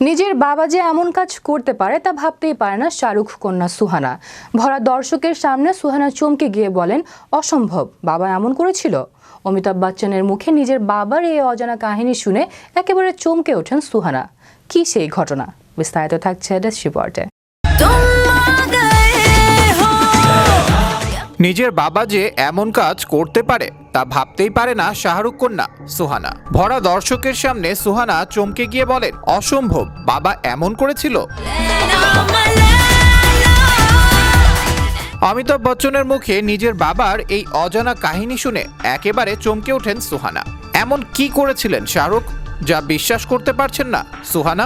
নিজের বাবা যে এমন কাজ করতে পারে তা ভাবতেই পারে না শাহরুখ কন্যা সুহানা। ভরা দর্শকের সামনে সুহানা চমকে গিয়ে বলেন, অসম্ভব, বাবা এমন করেছিল। অমিতাভ বচ্চনের মুখে নিজের বাবার এই অজানা কাহিনী শুনে একেবারে চমকে ওঠেন সুহানা। কি সেই ঘটনা? বিস্তারিত থাকছে ডেস্ক রিপোর্টে। নিজের বাবা যে এমন কাজ করতে পারে তা ভাবতেই পারে না শাহরুখ কন্যা সুহানা। ভরা দর্শকের সামনে সুহানা চমকে গিয়ে বলেন, অসম্ভব, বাবা এমন করেছিল। অমিতাভ বচ্চনের মুখে নিজের বাবার এই অজানা কাহিনী শুনে একেবারে চমকে ওঠেন সুহানা। এমন কি করেছিলেন শাহরুখ যা বিশ্বাস করতে পারছেন না সুহানা?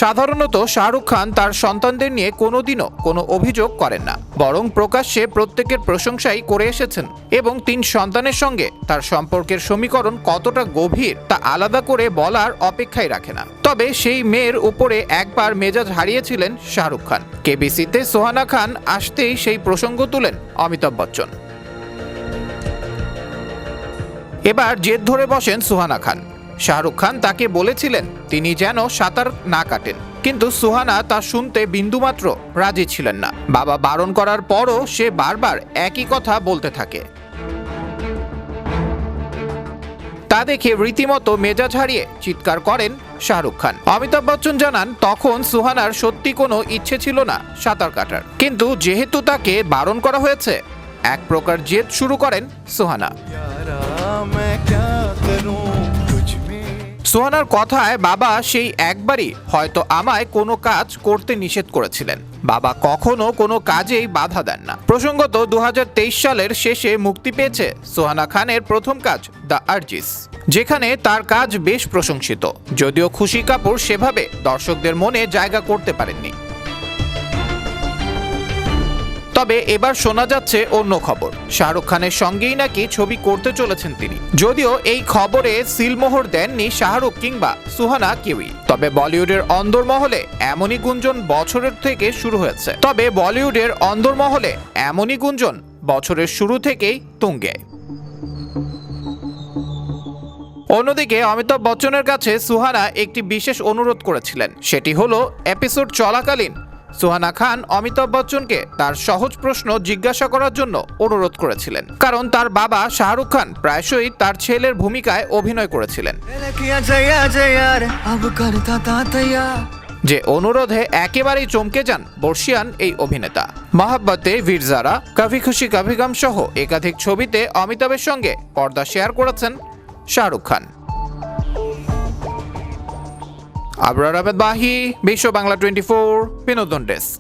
সাধারণত শাহরুখ খান তার সন্তানদের নিয়ে কোনোদিনও কোনো অভিযোগ করেন না, বরং প্রকাশ্যে প্রত্যেকের প্রশংসাই করে এসেছেন এবং 3 সন্তানের সঙ্গে তার সম্পর্কের সমীকরণ কতটা গভীর তা আলাদা করে বলার অপেক্ষাই রাখে না। তবে সেই মেয়ের উপরে একবার মেজাজ হারিয়েছিলেন শাহরুখ খান। কেবিসিতে সুহানা খান আসতেই সেই প্রসঙ্গ তুলেন অমিতাভ বচ্চন। এবার জেদ ধরে বসেন সুহানা খান। শাহরুখ খান তাকে বলেছিলেন তিনি যেন সাঁতার না কাটেন, কিন্তু সুহানা তা শুনতে বিন্দুমাত্র রাজি ছিলেন না। বাবা বারণ করার পরও সে বারবার একই কথা বলতে থাকে। তা দেখে রীতিমতো মেজাজ হারিয়ে চিৎকার করেন শাহরুখ খান। অমিতাভ বচ্চন জানান, তখন সুহানার সত্যি কোনো ইচ্ছে ছিল না সাঁতার কাটার, কিন্তু যেহেতু তাকে বারণ করা হয়েছে, এক প্রকার জেদ শুরু করেন সুহানা। সুহানার কথায় বাবা সেই একবারই হয়তো আমায় কোনো কাজ করতে নিষেধ করেছিলেন। বাবা কখনো কোনো কাজেই বাধা দেন না। প্রসঙ্গত 2023 সালের শেষে মুক্তি পেয়েছে সুহানা খানের প্রথম কাজ দ্য আর্জিস, যেখানে তার কাজ বেশ প্রশংসিত, যদিও খুশি কাপুর সেভাবে দর্শকদের মনে জায়গা করতে পারেননি। তবে এবার শোনা যাচ্ছে অন্য খবর, শাহরুখ খানের সঙ্গেই নাকি ছবি করতে চলেছেন তিনি। যদিও এই খবরে সিলমোহর দেননি শাহরুখ কিংবা সুহানা কেউই। তবে বলিউডের অন্দরমহলে এমনই গুঞ্জন বছরের থেকে শুরু হয়েছে। বছরের শুরু থেকেই তুঙ্গে। অন্যদিকে অমিতাভ বচ্চনের কাছে সুহানা একটি বিশেষ অনুরোধ করেছিলেন। সেটি হলো, এপিসোড চলাকালীন সুহানা খান অমিতাভ বচ্চনকে তার সহজ প্রশ্ন জিজ্ঞাসা করার জন্য অনুরোধ করেছিলেন, কারণ তার বাবা শাহরুখ খান প্রায়শই তার ছেলের ভূমিকায় অভিনয় করেছিলেন। যে অনুরোধে একেবারেই চমকে যান বর্ষিয়ান এই অভিনেতা। মহাব্বতে বীর জারা, কভি খুশি কভি গম সহ একাধিক ছবিতে অমিতাভের সঙ্গে পর্দা শেয়ার করেছেন শাহরুখ খান। আবরার আহমেদ বাহি, বিশ্ব বাংলা 24 বিনোদন ডেস্ক।